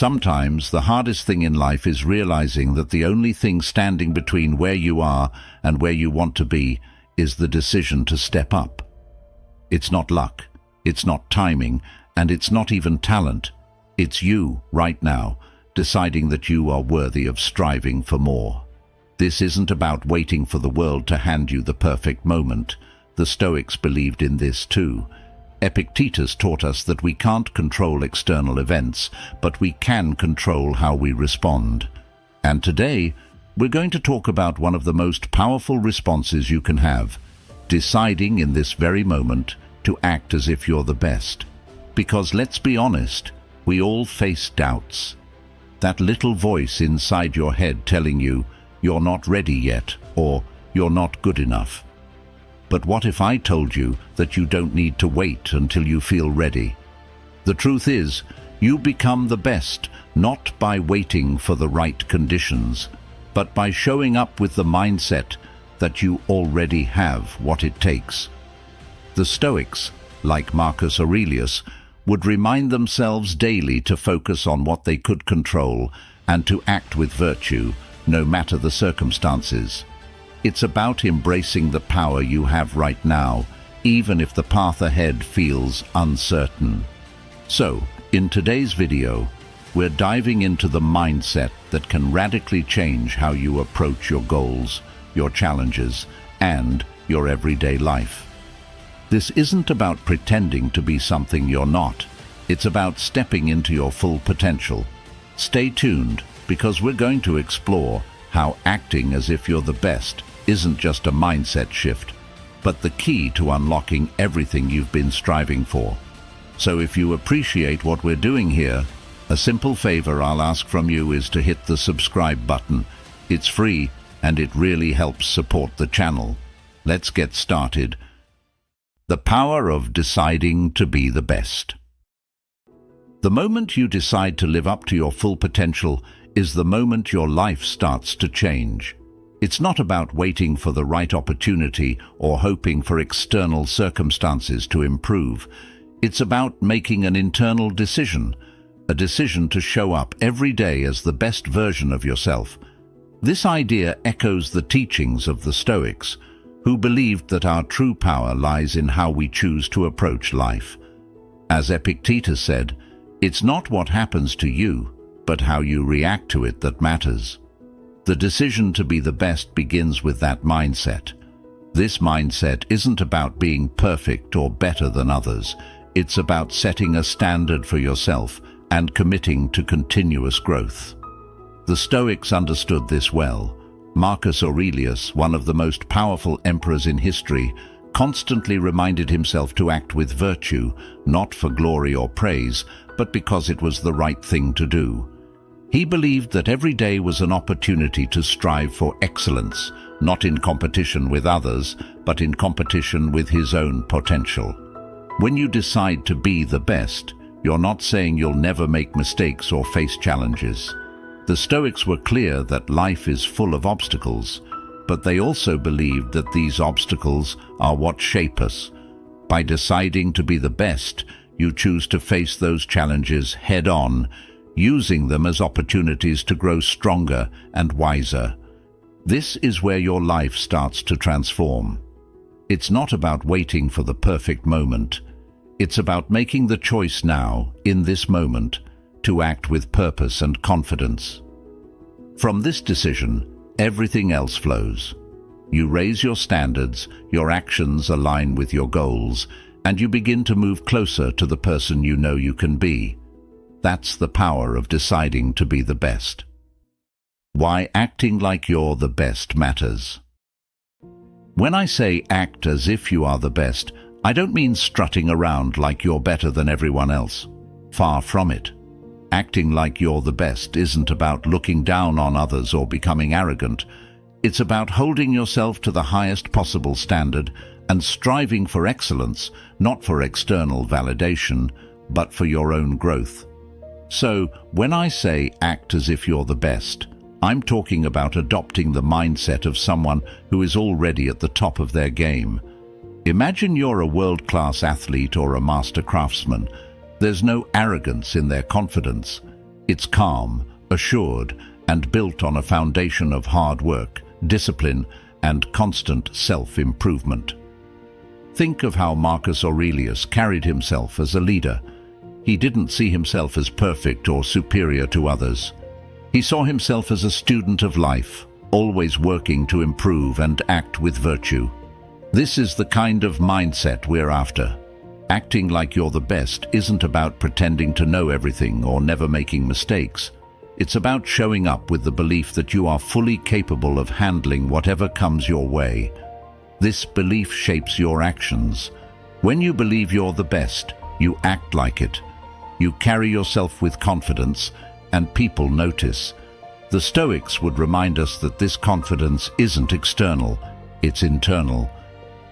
Sometimes the hardest thing in life is realizing that the only thing standing between where you are and where you want to be is the decision to step up. It's not luck, it's not timing, and it's not even talent. It's you, right now, deciding that you are worthy of striving for more. This isn't about waiting for the world to hand you the perfect moment. The Stoics believed in this too. Epictetus taught us that we can't control external events, but we can control how we respond. And today, we're going to talk about one of the most powerful responses you can have, deciding in this very moment to act as if you're the best. Because let's be honest, we all face doubts. That little voice inside your head telling you you're not ready yet, or you're not good enough. But what if I told you that you don't need to wait until you feel ready? The truth is, you become the best not by waiting for the right conditions, but by showing up with the mindset that you already have what it takes. The Stoics, like Marcus Aurelius, would remind themselves daily to focus on what they could control and to act with virtue, no matter the circumstances. It's about embracing the power you have right now, even if the path ahead feels uncertain. So, in today's video, we're diving into the mindset that can radically change how you approach your goals, your challenges, and your everyday life. This isn't about pretending to be something you're not. It's about stepping into your full potential. Stay tuned, because we're going to explore how acting as if you're the best isn't just a mindset shift, but the key to unlocking everything you've been striving for. So if you appreciate what we're doing here, a simple favor I'll ask from you is to hit the subscribe button. It's free and it really helps support the channel. Let's get started. The power of deciding to be the best. The moment you decide to live up to your full potential is the moment your life starts to change. It's not about waiting for the right opportunity or hoping for external circumstances to improve. It's about making an internal decision, a decision to show up every day as the best version of yourself. This idea echoes the teachings of the Stoics, who believed that our true power lies in how we choose to approach life. As Epictetus said, it's not what happens to you, but how you react to it that matters. The decision to be the best begins with that mindset. This mindset isn't about being perfect or better than others. It's about setting a standard for yourself and committing to continuous growth. The Stoics understood this well. Marcus Aurelius, one of the most powerful emperors in history, constantly reminded himself to act with virtue, not for glory or praise, but because it was the right thing to do. He believed that every day was an opportunity to strive for excellence, not in competition with others, but in competition with his own potential. When you decide to be the best, you're not saying you'll never make mistakes or face challenges. The Stoics were clear that life is full of obstacles, but they also believed that these obstacles are what shape us. By deciding to be the best, you choose to face those challenges head-on, using them as opportunities to grow stronger and wiser. This is where your life starts to transform. It's not about waiting for the perfect moment. It's about making the choice now, in this moment, to act with purpose and confidence. From this decision, everything else flows. You raise your standards, your actions align with your goals, and you begin to move closer to the person you know you can be. That's the power of deciding to be the best. Why acting like you're the best matters. When I say act as if you are the best, I don't mean strutting around like you're better than everyone else. Far from it. Acting like you're the best isn't about looking down on others or becoming arrogant. It's about holding yourself to the highest possible standard and striving for excellence, not for external validation, but for your own growth. So, when I say act as if you're the best, I'm talking about adopting the mindset of someone who is already at the top of their game. Imagine you're a world-class athlete or a master craftsman. There's no arrogance in their confidence. It's calm, assured, and built on a foundation of hard work, discipline, and constant self-improvement. Think of how Marcus Aurelius carried himself as a leader. He didn't see himself as perfect or superior to others. He saw himself as a student of life, always working to improve and act with virtue. This is the kind of mindset we're after. Acting like you're the best isn't about pretending to know everything or never making mistakes. It's about showing up with the belief that you are fully capable of handling whatever comes your way. This belief shapes your actions. When you believe you're the best, you act like it. You carry yourself with confidence, and people notice. The Stoics would remind us that this confidence isn't external, it's internal.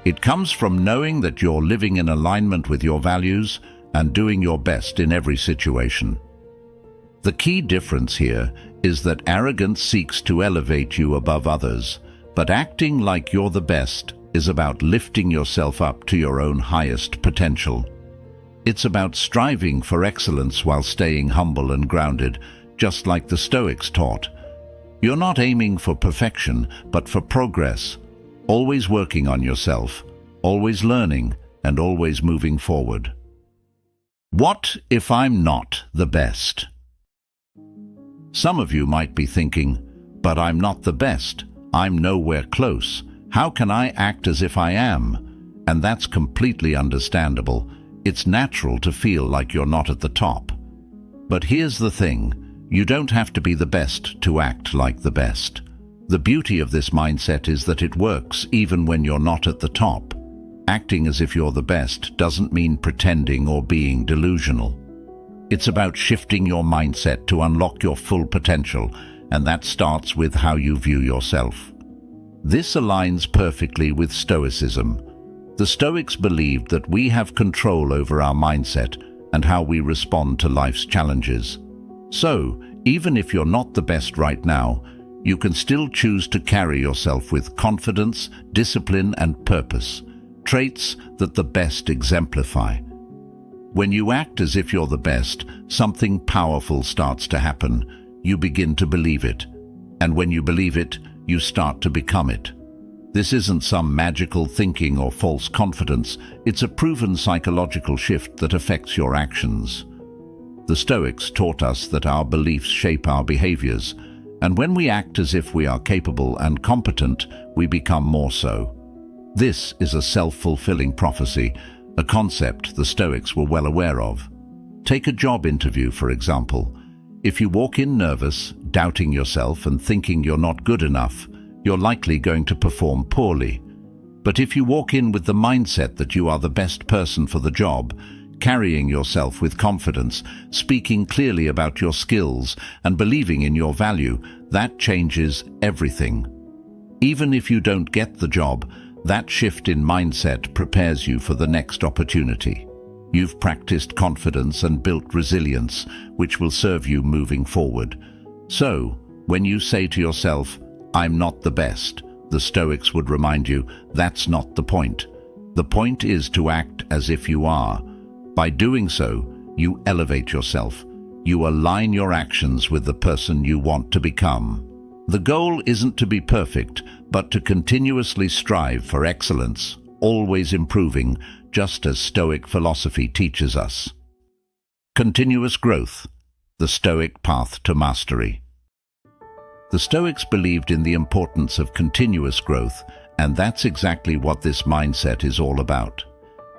It comes from knowing that you're living in alignment with your values and doing your best in every situation. The key difference here is that arrogance seeks to elevate you above others, but acting like you're the best is about lifting yourself up to your own highest potential. It's about striving for excellence while staying humble and grounded, just like the Stoics taught. You're not aiming for perfection, but for progress, always working on yourself, always learning, and always moving forward. What if I'm not the best? Some of you might be thinking, but I'm not the best. I'm nowhere close. How can I act as if I am? And that's completely understandable. It's natural to feel like you're not at the top. But here's the thing, you don't have to be the best to act like the best. The beauty of this mindset is that it works even when you're not at the top. Acting as if you're the best doesn't mean pretending or being delusional. It's about shifting your mindset to unlock your full potential, and that starts with how you view yourself. This aligns perfectly with Stoicism. The Stoics believed that we have control over our mindset and how we respond to life's challenges. So, even if you're not the best right now, you can still choose to carry yourself with confidence, discipline, and purpose, traits that the best exemplify. When you act as if you're the best, something powerful starts to happen. You begin to believe it. And when you believe it, you start to become it. This isn't some magical thinking or false confidence. It's a proven psychological shift that affects your actions. The Stoics taught us that our beliefs shape our behaviors, and when we act as if we are capable and competent, we become more so. This is a self-fulfilling prophecy, a concept the Stoics were well aware of. Take a job interview, for example. If you walk in nervous, doubting yourself and thinking you're not good enough, you're likely going to perform poorly. But if you walk in with the mindset that you are the best person for the job, carrying yourself with confidence, speaking clearly about your skills, and believing in your value, that changes everything. Even if you don't get the job, that shift in mindset prepares you for the next opportunity. You've practiced confidence and built resilience, which will serve you moving forward. So, when you say to yourself, "I'm not the best," the Stoics would remind you, that's not the point. The point is to act as if you are. By doing so, you elevate yourself. You align your actions with the person you want to become. The goal isn't to be perfect, but to continuously strive for excellence, always improving, just as Stoic philosophy teaches us. Continuous growth, the Stoic path to mastery. The Stoics believed in the importance of continuous growth, and that's exactly what this mindset is all about.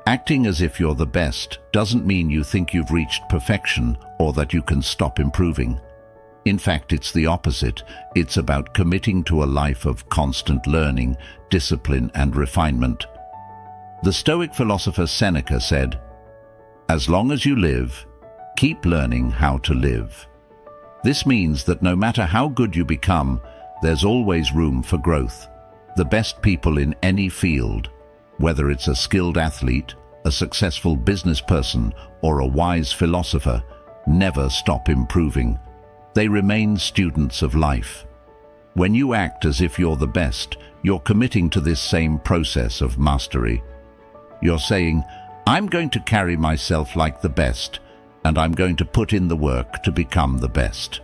Acting as if you're the best doesn't mean you think you've reached perfection or that you can stop improving. In fact, it's the opposite. It's about committing to a life of constant learning, discipline, and refinement. The Stoic philosopher Seneca said, "As long as you live, keep learning how to live." This means that no matter how good you become, there's always room for growth. The best people in any field, whether it's a skilled athlete, a successful business person, or a wise philosopher, never stop improving. They remain students of life. When you act as if you're the best, you're committing to this same process of mastery. You're saying, "I'm going to carry myself like the best," and I'm going to put in the work to become the best.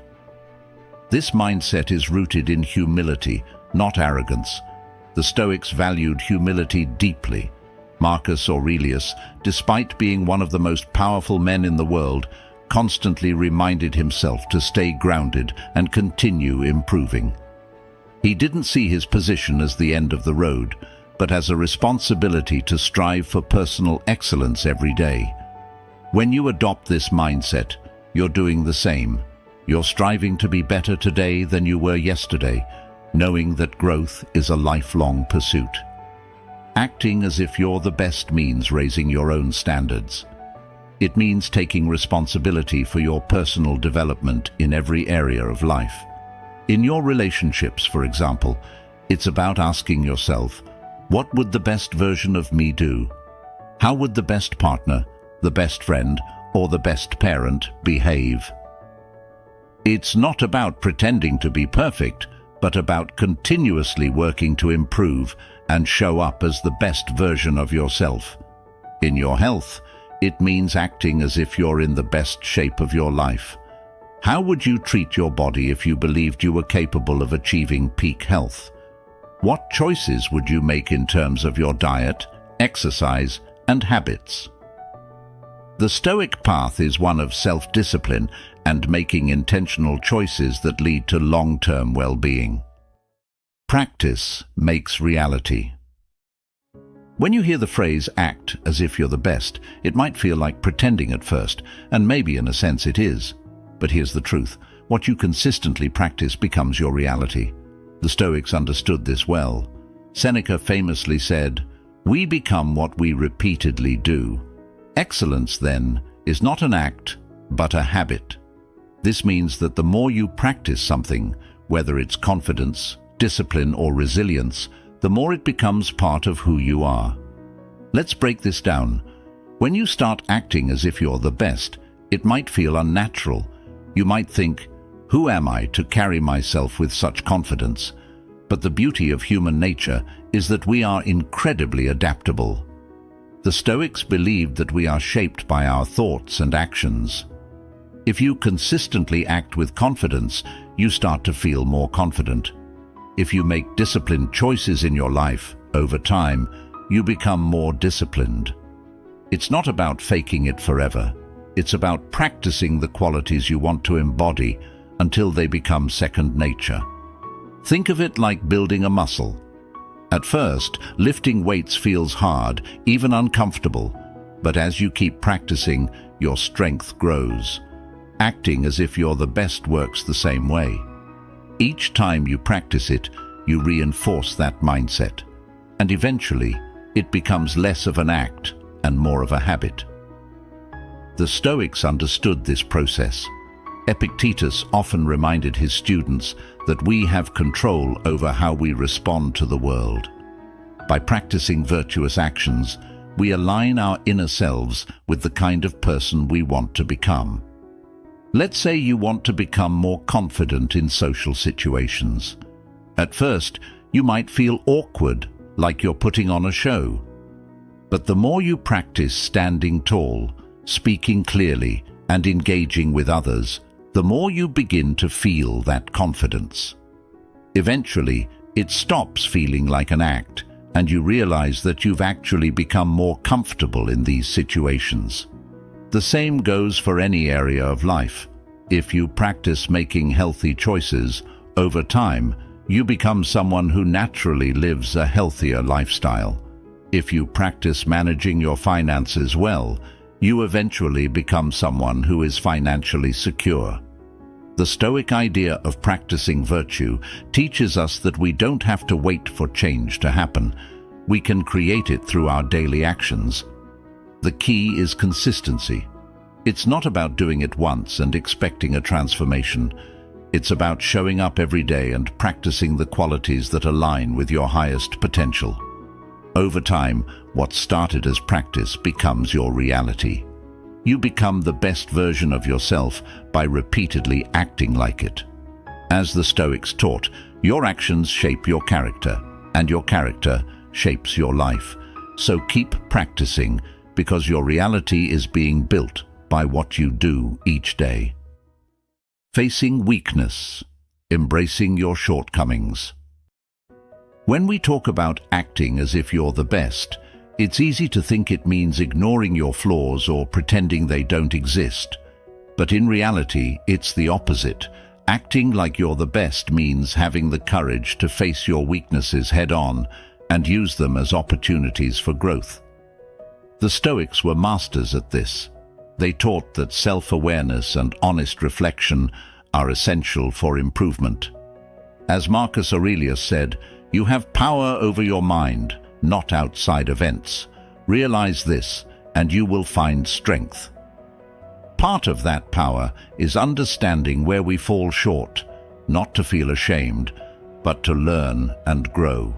This mindset is rooted in humility, not arrogance. The Stoics valued humility deeply. Marcus Aurelius, despite being one of the most powerful men in the world, constantly reminded himself to stay grounded and continue improving. He didn't see his position as the end of the road, but as a responsibility to strive for personal excellence every day. When you adopt this mindset, you're doing the same. You're striving to be better today than you were yesterday, knowing that growth is a lifelong pursuit. Acting as if you're the best means raising your own standards. It means taking responsibility for your personal development in every area of life. In your relationships, for example, it's about asking yourself, what would the best version of me do? How would the best partner, the best friend, or the best parent behave? It's not about pretending to be perfect, but about continuously working to improve and show up as the best version of yourself. In your health, it means acting as if you're in the best shape of your life. How would you treat your body if you believed you were capable of achieving peak health? What choices would you make in terms of your diet, exercise, and habits? The Stoic path is one of self-discipline and making intentional choices that lead to long-term well-being. Practice makes reality. When you hear the phrase act as if you're the best, it might feel like pretending at first, and maybe in a sense it is. But here's the truth. What you consistently practice becomes your reality. The Stoics understood this well. Seneca famously said, "We become what we repeatedly do." Excellence, then, is not an act, but a habit. This means that the more you practice something, whether it's confidence, discipline, or resilience, the more it becomes part of who you are. Let's break this down. When you start acting as if you're the best, it might feel unnatural. You might think, who am I to carry myself with such confidence? But the beauty of human nature is that we are incredibly adaptable. The Stoics believed that we are shaped by our thoughts and actions. If you consistently act with confidence, you start to feel more confident. If you make disciplined choices in your life, over time, you become more disciplined. It's not about faking it forever. It's about practicing the qualities you want to embody until they become second nature. Think of it like building a muscle. At first, lifting weights feels hard, even uncomfortable, but as you keep practicing, your strength grows. Acting as if you're the best works the same way. Each time you practice it, you reinforce that mindset, and eventually, it becomes less of an act and more of a habit. The Stoics understood this process. Epictetus often reminded his students that we have control over how we respond to the world. By practicing virtuous actions, we align our inner selves with the kind of person we want to become. Let's say you want to become more confident in social situations. At first, you might feel awkward, like you're putting on a show. But the more you practice standing tall, speaking clearly, and engaging with others, the more you begin to feel that confidence. Eventually, it stops feeling like an act, and you realize that you've actually become more comfortable in these situations. The same goes for any area of life. If you practice making healthy choices, over time, you become someone who naturally lives a healthier lifestyle. If you practice managing your finances well, you eventually become someone who is financially secure. The Stoic idea of practicing virtue teaches us that we don't have to wait for change to happen. We can create it through our daily actions. The key is consistency. It's not about doing it once and expecting a transformation. It's about showing up every day and practicing the qualities that align with your highest potential. Over time, what started as practice becomes your reality. You become the best version of yourself by repeatedly acting like it. As the Stoics taught, your actions shape your character, and your character shapes your life. So keep practicing, because your reality is being built by what you do each day. Facing weakness, embracing your shortcomings. When we talk about acting as if you're the best, it's easy to think it means ignoring your flaws or pretending they don't exist. But in reality, it's the opposite. Acting like you're the best means having the courage to face your weaknesses head-on and use them as opportunities for growth. The Stoics were masters at this. They taught that self-awareness and honest reflection are essential for improvement. As Marcus Aurelius said, "You have power over your mind, not outside events. Realize this, and you will find strength." Part of that power is understanding where we fall short, not to feel ashamed, but to learn and grow.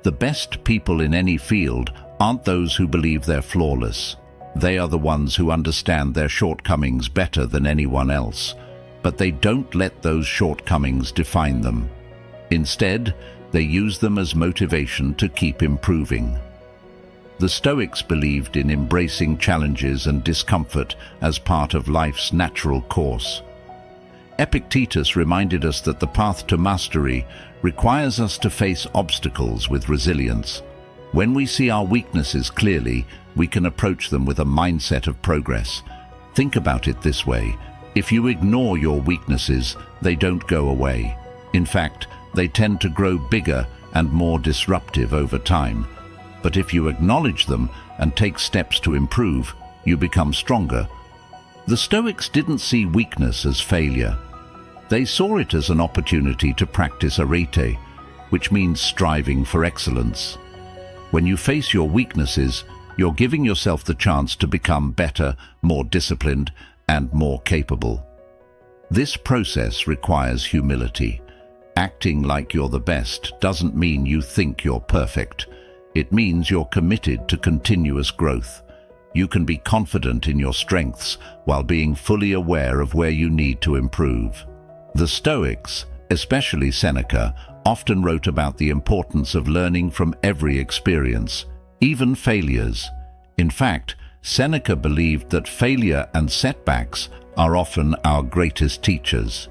The best people in any field aren't those who believe they're flawless. They are the ones who understand their shortcomings better than anyone else, but they don't let those shortcomings define them. Instead, they use them as motivation to keep improving. The Stoics believed in embracing challenges and discomfort as part of life's natural course. Epictetus reminded us that the path to mastery requires us to face obstacles with resilience. When we see our weaknesses clearly, we can approach them with a mindset of progress. Think about it this way: if you ignore your weaknesses, they don't go away. In fact, they tend to grow bigger and more disruptive over time. But if you acknowledge them and take steps to improve, you become stronger. The Stoics didn't see weakness as failure. They saw it as an opportunity to practice arete, which means striving for excellence. When you face your weaknesses, you're giving yourself the chance to become better, more disciplined, and more capable. This process requires humility. Acting like you're the best doesn't mean you think you're perfect. It means you're committed to continuous growth. You can be confident in your strengths while being fully aware of where you need to improve. The Stoics, especially Seneca, often wrote about the importance of learning from every experience, even failures. In fact, Seneca believed that failure and setbacks are often our greatest teachers.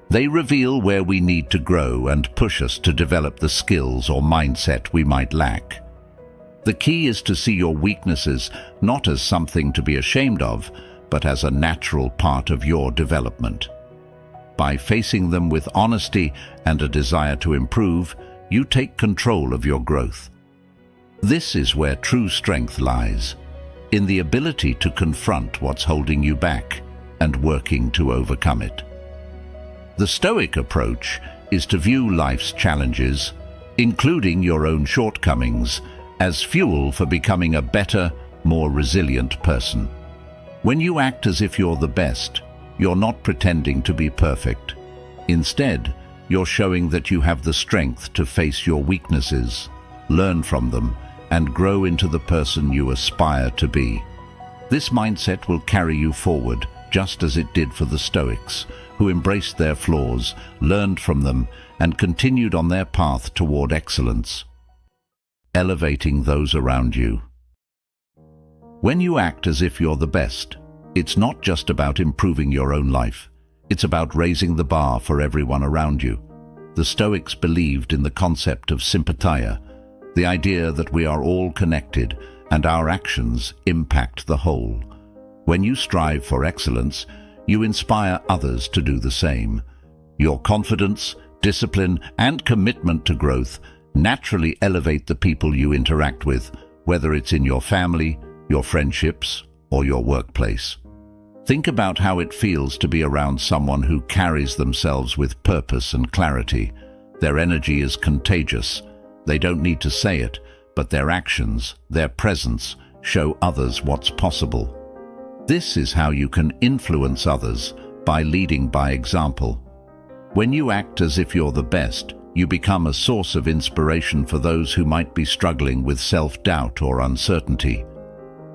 They reveal where we need to grow and push us to develop the skills or mindset we might lack. The key is to see your weaknesses not as something to be ashamed of, but as a natural part of your development. By facing them with honesty and a desire to improve, you take control of your growth. This is where true strength lies, in the ability to confront what's holding you back and working to overcome it. The Stoic approach is to view life's challenges, including your own shortcomings, as fuel for becoming a better, more resilient person. When you act as if you're the best, you're not pretending to be perfect. Instead, you're showing that you have the strength to face your weaknesses, learn from them, and grow into the person you aspire to be. This mindset will carry you forward, just as it did for the Stoics, who embraced their flaws, learned from them, and continued on their path toward excellence. Elevating those around you. When you act as if you're the best, it's not just about improving your own life. It's about raising the bar for everyone around you. The Stoics believed in the concept of sympatheia, the idea that we are all connected and our actions impact the whole. When you strive for excellence, you inspire others to do the same. Your confidence, discipline, and commitment to growth naturally elevate the people you interact with, whether it's in your family, your friendships, or your workplace. Think about how it feels to be around someone who carries themselves with purpose and clarity. Their energy is contagious. They don't need to say it, but their actions, their presence, show others what's possible. This is how you can influence others, by leading by example. When you act as if you're the best, you become a source of inspiration for those who might be struggling with self-doubt or uncertainty.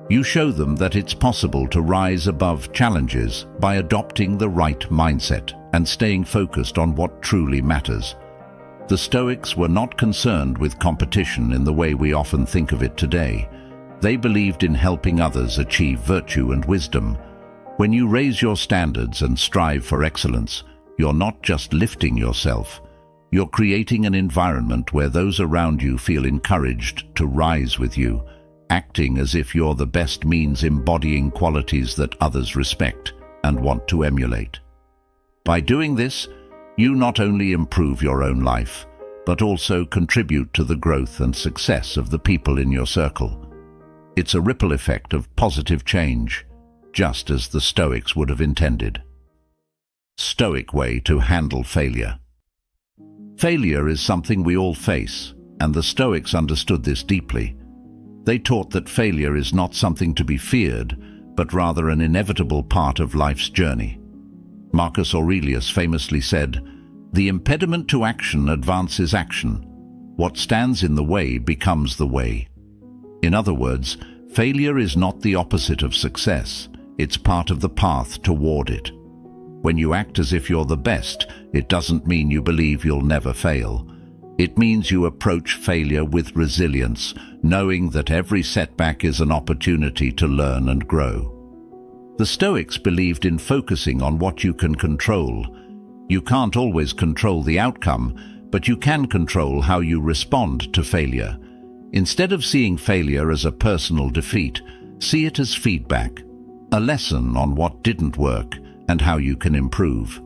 You show them that it's possible to rise above challenges by adopting the right mindset and staying focused on what truly matters. The Stoics were not concerned with competition in the way we often think of it today. They believed in helping others achieve virtue and wisdom. When you raise your standards and strive for excellence, you're not just lifting yourself. You're creating an environment where those around you feel encouraged to rise with you. Acting as if you're the best means embodying qualities that others respect and want to emulate. By doing this, you not only improve your own life, but also contribute to the growth and success of the people in your circle. It's a ripple effect of positive change, just as the Stoics would have intended. Stoic way to handle failure. Failure is something we all face, and the Stoics understood this deeply. They taught that failure is not something to be feared, but rather an inevitable part of life's journey. Marcus Aurelius famously said, "The impediment to action advances action. What stands in the way becomes the way." In other words, failure is not the opposite of success. It's part of the path toward it. When you act as if you're the best, it doesn't mean you believe you'll never fail. It means you approach failure with resilience, knowing that every setback is an opportunity to learn and grow. The Stoics believed in focusing on what you can control. You can't always control the outcome, but you can control how you respond to failure. Instead of seeing failure as a personal defeat, see it as feedback, a lesson on what didn't work and how you can improve.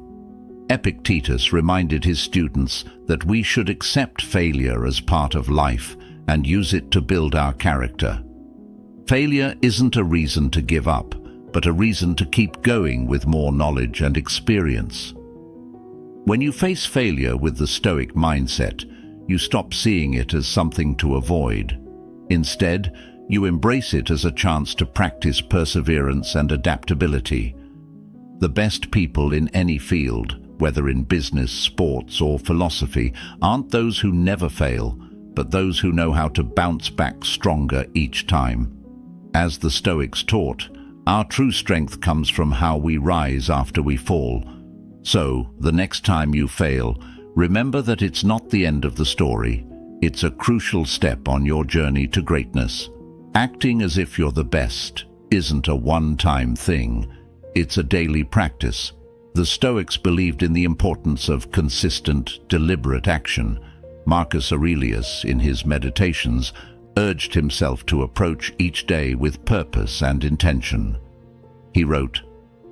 Epictetus reminded his students that we should accept failure as part of life and use it to build our character. Failure isn't a reason to give up, but a reason to keep going with more knowledge and experience. When you face failure with the Stoic mindset, you stop seeing it as something to avoid. Instead, you embrace it as a chance to practice perseverance and adaptability. The best people in any field, whether in business, sports, or philosophy, aren't those who never fail, but those who know how to bounce back stronger each time. As the Stoics taught, our true strength comes from how we rise after we fall. So, the next time you fail, remember that it's not the end of the story. It's a crucial step on your journey to greatness. Acting as if you're the best isn't a one-time thing. It's a daily practice. The Stoics believed in the importance of consistent, deliberate action. Marcus Aurelius, in his Meditations, urged himself to approach each day with purpose and intention. He wrote,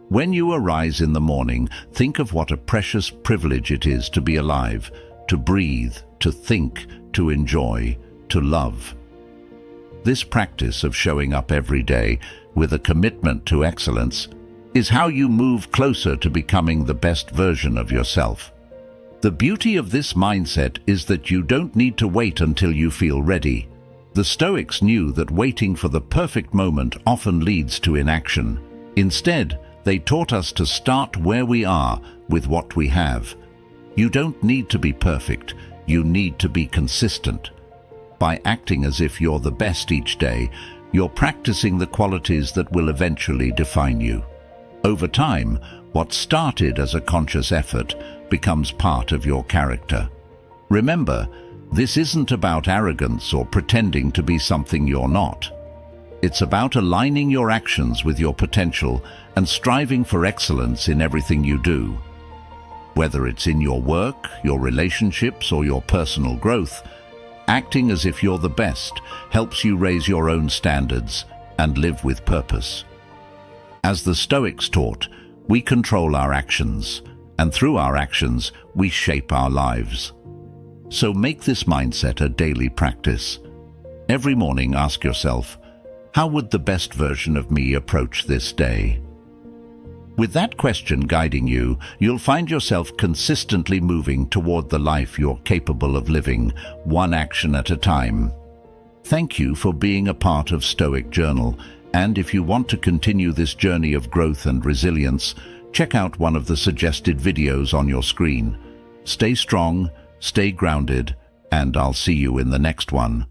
"When you arise in the morning, think of what a precious privilege it is to be alive, to breathe, to think, to enjoy, to love." This practice of showing up every day with a commitment to excellence is how you move closer to becoming the best version of yourself. The beauty of this mindset is that you don't need to wait until you feel ready. The Stoics knew that waiting for the perfect moment often leads to inaction. Instead, they taught us to start where we are with what we have. You don't need to be perfect, you need to be consistent. By acting as if you're the best each day, you're practicing the qualities that will eventually define you. Over time, what started as a conscious effort becomes part of your character. Remember, this isn't about arrogance or pretending to be something you're not. It's about aligning your actions with your potential and striving for excellence in everything you do. Whether it's in your work, your relationships, or your personal growth, acting as if you're the best helps you raise your own standards and live with purpose. As the Stoics taught, we control our actions, and through our actions, we shape our lives. So make this mindset a daily practice. Every morning, ask yourself, how would the best version of me approach this day? With that question guiding you, you'll find yourself consistently moving toward the life you're capable of living, one action at a time. Thank you for being a part of Stoic Journal, and if you want to continue this journey of growth and resilience, check out one of the suggested videos on your screen. Stay strong, stay grounded, and I'll see you in the next one.